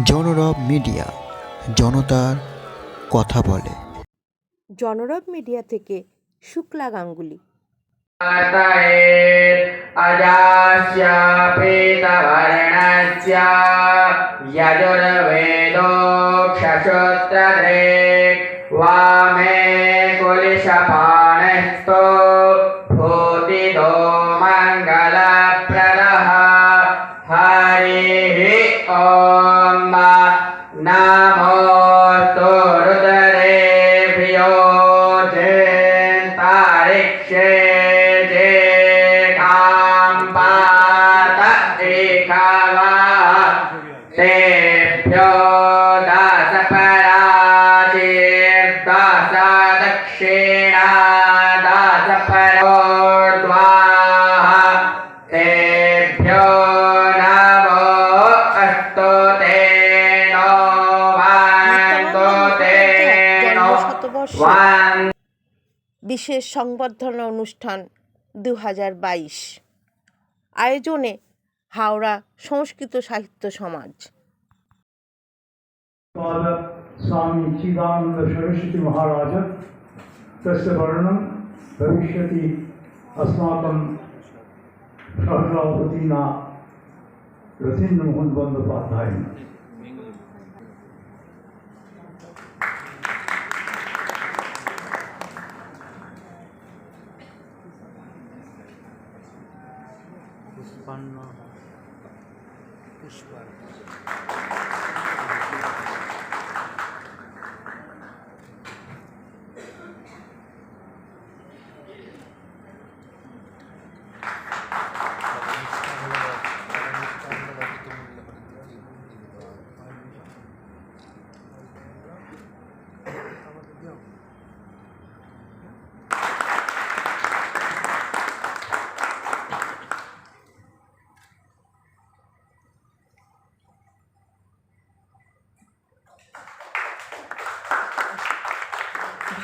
জনরব media, জনতার কথা বলে। জনরব মিডিয়া থেকে শুক্লা গাঙ্গুলি। अजास्य पीतवर्णस्य यजुर्वेदोक्षश्रोत्रधे वामे कुलिशपाणिस्तो भूतिदो मङ्गलप्रदः। हरिः ॐ नमोऽस्तु रुद्रेभ्यो जयन्तारिक्षे तेभ्यो दश पराचिर् दश दक्षिणा दश परोर्ध्वाः तेभ्यो नमो अस्तु तेनो वन्दो तेनो বিশেষ সংবর্ধনা অনুষ্ঠান 2022 আয়োজনে হাওড়া সংস্কৃত সাহিত্য সমাজ। स्वामी चिदानंद सरस्वती महाराज तस्य वर्णनं भविष्यति अस्माकं सहस्रावतीना रथीन्द्रमोहन बंदोपाध्यायेन।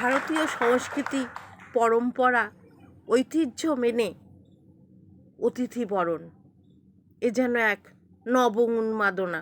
ভারতীয় সংস্কৃতি, পরম্পরা, ঐতিহ্য মেনে অতিথি বরণ এ যেন এক নব উন্মাদনা।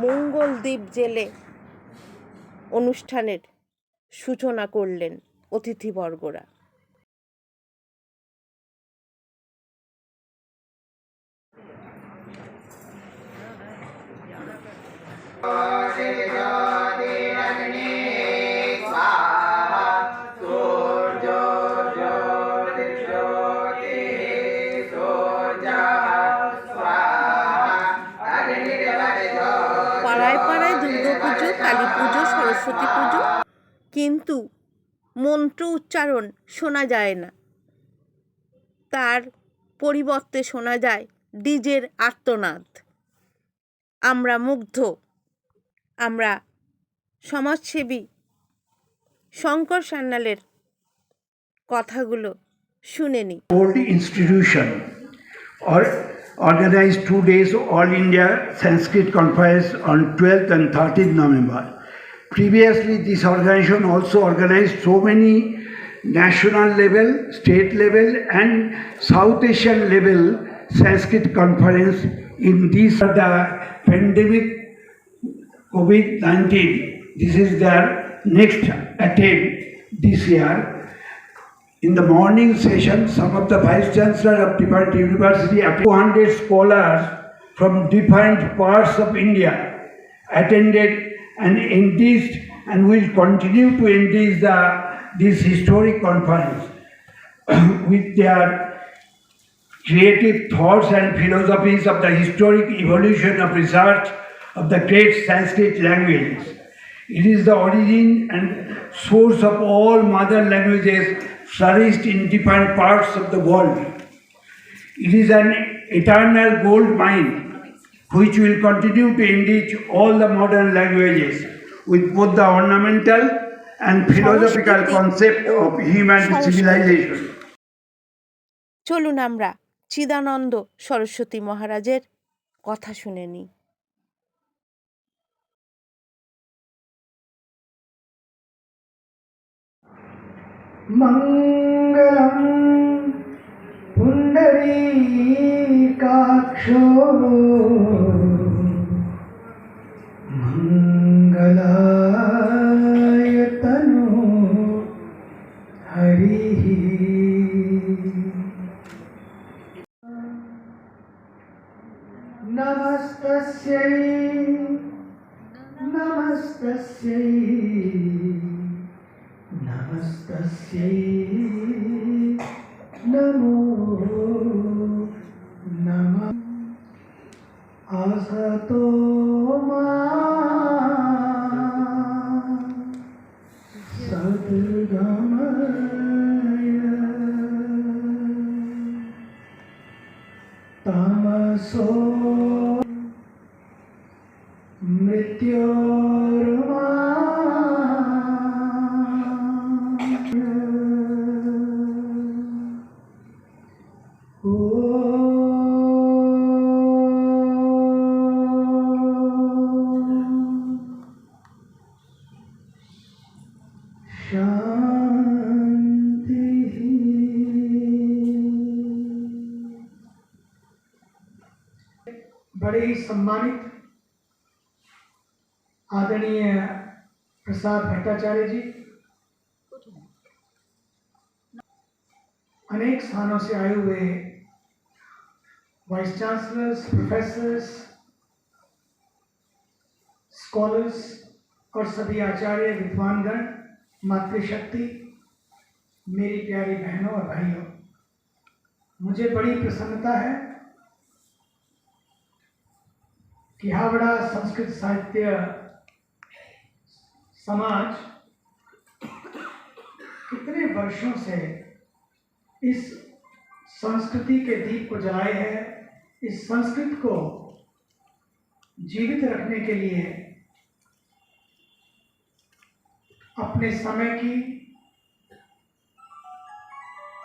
মঙ্গলদ্বীপ জেলে অনুষ্ঠানের সূচনা করলেন অতিথিবর্গরা। পাড়ায় পাড়ায় দুর্গাপুজো, কালী পুজো, সরস্বতী পুজো, কিন্তু মন্ত্র উচ্চারণ শোনা যায় না। তার পরিবর্তে শোনা যায় ডিজের আর্তনাদ। আমরা মুগ্ধ। আমরা সমাজসেবী শঙ্কর সান্যালের কথাগুলো শুনে নিই। Old institution organized 2 days All India Sanskrit Conference on 12th and 13th November. Previously, this organization also organized so many national level, state level and South Asian level Sanskrit conference in this the pandemic COVID-19. This is their next attempt this year. In the morning session, some of the vice chancellor of different university, 200 scholars from different parts of India attended and engaged and will continue to engage this historic conference with their creative thoughts and philosophies of the historic evolution of research of the great Sanskrit language. It is the origin and source of all mother languages flourished in different parts of the world. It is an eternal gold mine which will continue to enrich all the modern languages with both the ornamental and philosophical concept of human civilization. চলুন আমরা চিদানন্দ সরস্বতী মহারাজের কথা শুনে নিই। मङ्गलं पुण्डरीकाक्षो मङ्गलाय तनु हरिः नमस्तस्यै नमस्तस्यै नमस्तस्यै नमो नमः असतो मा सद्गमय तमसो मृत्योर्मा बड़े ही सम्मानित आदरणीय प्रसाद भट्टाचार्य जी, अनेक स्थानों से आए हुए वाइस चांसलर्स, प्रोफेसर्स, स्कॉलर्स और सभी आचार्य, विद्वानगण, मातृशक्ति, मेरी प्यारी बहनों और भाइयों, मुझे बड़ी प्रसन्नता है कि हावड़ा संस्कृत साहित्य समाज कितने वर्षों से इस संस्कृति के दीप को जलाए है, इस संस्कृत को जीवित रखने के लिए अपने समय की,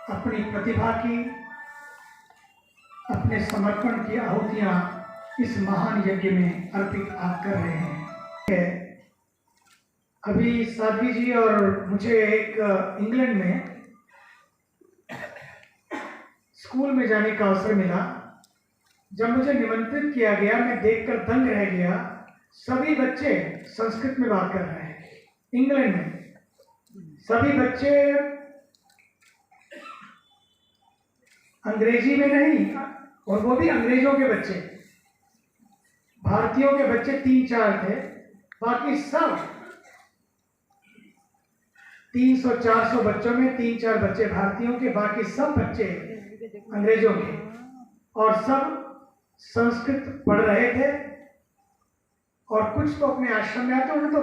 अपनी प्रतिभा की, अपने समर्पण की आहुतियां इस महान यज्ञ में अर्पित आप कर रहे हैं। अभी साध्वी जी और मुझे एक इंग्लैंड में स्कूल में जाने का अवसर मिला। जब मुझे निमंत्रित किया गया, मैं देखकर दंग रह गया। सभी बच्चे संस्कृत में बात कर रहे हैं। इंग्लैंड में सभी बच्चे अंग्रेजी में नहीं, और वो भी अंग्रेजों के बच्चे। भारतीयों के बच्चे 3-4 थे, बाकी सब 300-400 बच्चों में 3-4 बच्चे भारतीयों के, बाकी सब बच्चे अंग्रेजों के, और सब संस्कृत पढ़ रहे थे। और कुछ तो अपने आश्रम में आते, उन्हें तो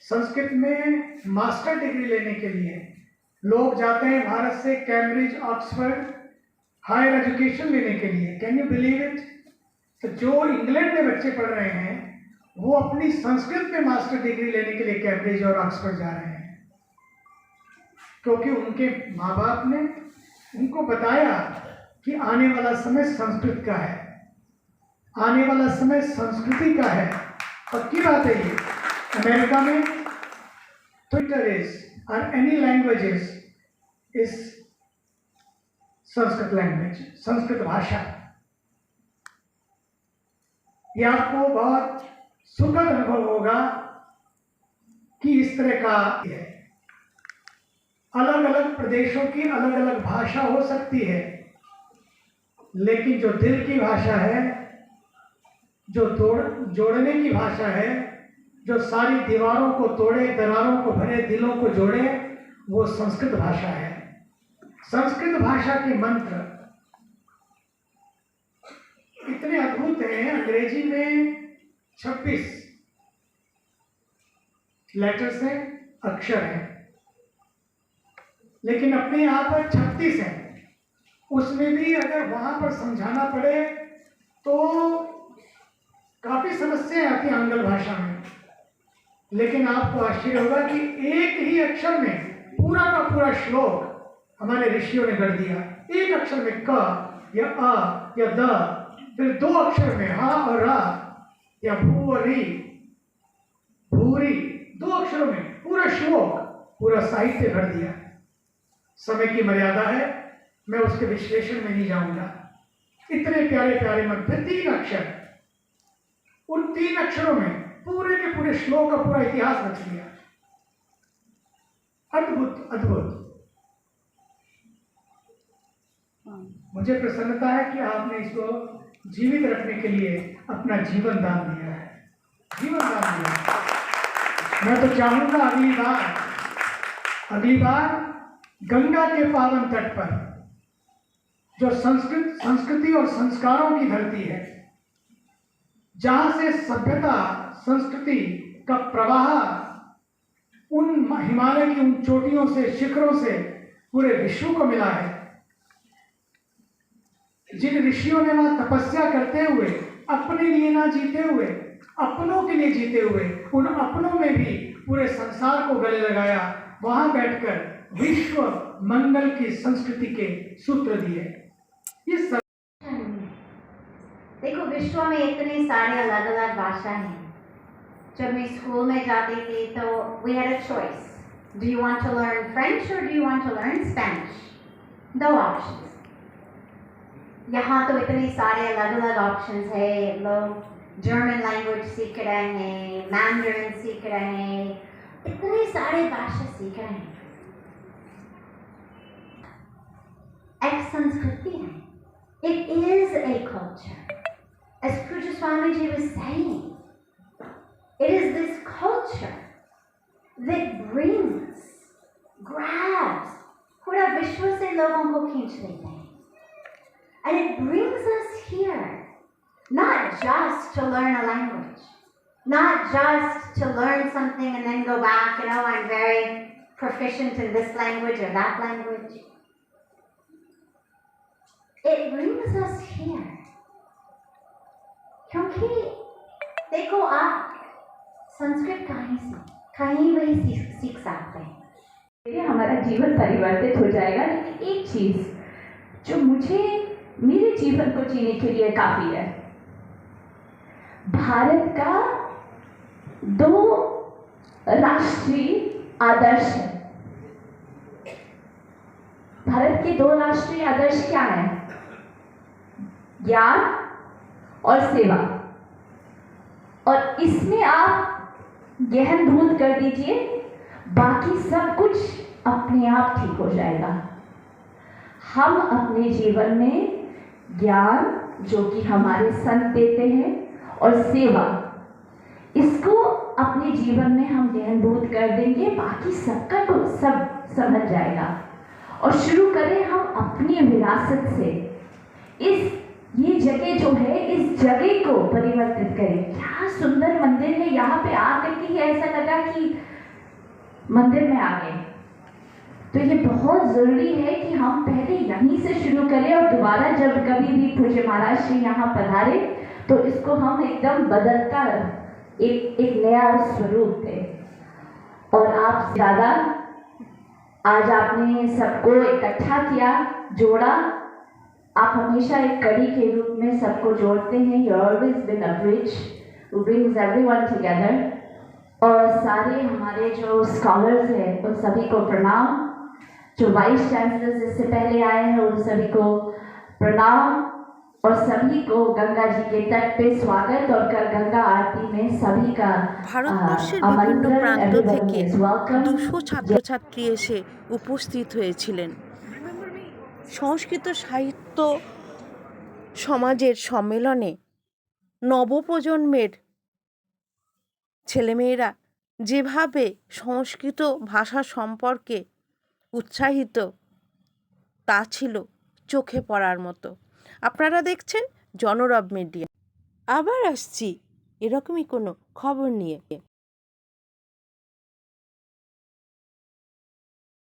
संस्कृत में मास्टर डिग्री लेने के लिए लोग जाते हैं भारत से कैम्ब्रिज, ऑक्सफोर्ड हायर एजुकेशन लेने के लिए। Can you believe it? तो जो इंग्लैंड में बच्चे पढ़ रहे हैं वो अपनी संस्कृत में मास्टर डिग्री लेने के लिए कैम्ब्रिज और ऑक्सफोर्ड जा रहे हैं, क्योंकि उनके माँ बाप ने उनको बताया कि आने वाला समय संस्कृत का है, आने वाला समय संस्कृति का है। पक्की बात है ये। अमेरिका में ट्विटर इज और any languages is Sanskrit language, Sanskrit भाषा। ये आपको बहुत सुखद अनुभव होगा कि इस तरह का है। अलग अलग प्रदेशों की अलग अलग भाषा हो सकती है, लेकिन जो दिल की भाषा है, जो जोड़ने की भाषा है, जो सारी दीवारों को तोड़े, दरारों को भरे, दिलों को जोड़े, वो संस्कृत भाषा है। संस्कृत भाषा के मंत्र इतने अद्भुत हैं। अंग्रेजी में 26 लेटर्स हैं, अक्षर हैं, लेकिन अपने यहाँ पर 36 हैं। उसमें भी अगर वहां पर समझाना पड़े तो काफी समस्याएं आती हैं आंग्ल भाषा में, लेकिन आपको आश्चर्य होगा कि एक ही अक्षर में पूरा का पूरा श्लोक हमारे ऋषियों ने गढ़ दिया। एक अक्षर में क या अ या द, फिर दो अक्षर में हा और रा या भू और री, भूरी, दो अक्षरों में पूरा श्लोक, पूरा साहित्य गढ़ दिया। समय की मर्यादा है, मैं उसके विश्लेषण में नहीं जाऊंगा। इतने प्यारे प्यारे मंत्र, 3 अक्षर, उन 3 अक्षरों में पूरे के पूरे श्लोक का पूरा इतिहास रच दिया। अद्भुत अद्भुत। मुझे प्रसन्नता है कि आपने इसको जीवित रखने के लिए अपना जीवन दान दिया है, जीवन दान दिया है। मैं तो चाहूंगा अगली बार गंगा के पावन तट पर, जो संस्कृति और संस्कारों की धरती है, जहां से सभ्यता संस्कृति का प्रवाह उन हिमालय की उन चोटियों से, शिखरों से पूरे विश्व को मिला है, जिन ऋषियों ने वहां तपस्या करते हुए, अपने लिए ना जीते हुए, अपनों के लिए जीते हुए, उन अपनों में भी पूरे संसार को गले लगाया, वहां बैठकर विश्व मंगल की संस्कृति के सूत्र दिए। इस देखो, विश्व में इतने सारे अलग अलग भाषा हैं। जब मैं स्कूल में जाती थी तो we had a choice. Do you want to learn French or do you want to learn Spanish? 2 options. यहाँ तो इतने सारे अलग अलग ऑप्शंस है। लोग जर्मन लैंग्वेज सीख रहे हैं, मैंडरिन सीख रहे हैं, इतने सारे भाषा सीख रहे हैं। एक संस्कृति है। It is a culture. As Pujya Swamiji was saying, it is this culture that grabs, पूरा विश्व से लोगों को खींच लेते हैं. And it brings us here, not just to learn a language, not just to learn something and then go back, I'm very proficient in this language or that language. It brings us here. क्योंकि देखो, आप संस्कृत कहीं भी सीख सकते हैं। हमारा जीवन परिवर्तित हो जाएगा। लेकिन एक चीज जो मुझे मेरे जीवन को जीने के लिए काफी है, भारत का 2 राष्ट्रीय आदर्श है। भारत के 2 राष्ट्रीय आदर्श क्या है? ज्ञान और सेवा। और इसमें आप गहनभूत कर दीजिए, बाकी सब कुछ अपने आप ठीक हो जाएगा। हम अपने जीवन में ज्ञान, जो कि हमारे संत देते हैं, और सेवा, इसको अपने जीवन में हम गहनभूत कर देंगे, बाकी सबका तो सब समझ जाएगा। और शुरू करें हम अपनी विरासत से। ये जगह जो है, इस जगह को परिवर्तित करें। क्या सुंदर मंदिर है, यहाँ पे आकर के ऐसा लगा कि मंदिर में आ गए। तो ये बहुत जरूरी है कि हम पहले यहीं से शुरू करें, और दोबारा जब कभी भी पूज्य महाराज श्री यहाँ पधारे तो इसको हम एकदम बदलता एक नया स्वरूप दें। और आप ज़्यादा आज आपने सबको इकट्ठा किया, जोड़ा। आप हमेशा एक कड़ी के रूप में सबको जोड़ते हैं। You always been a bridge who brings everyone together। और सारे हमारे जो स्कॉलर्स हैं उन सभी को प्रणाम। जो वाइस चांसलर्स इससे पहले आए हैं उन सभी को प्रणाम। और सभी को गंगा जी के तट पे स्वागत। और कल गंगा आरती में सभी का ভারতবর্ষের বিভিন্ন প্রান্ত থেকে 200 ছাত্রছাত্রী এসে উপস্থিত হয়েছিলেন। সংস্কৃত সাহিত্য সমাজের সম্মেলনে নবপ্রজন্মের ছেলেমেয়েরা যেভাবে সংস্কৃত ভাষা সম্পর্কে উৎসাহিত, তা ছিল চোখে পড়ার মতো। আপনারা দেখছেন জনরব মিডিয়া। আবার আসছি এরকমই কোনো খবর নিয়ে।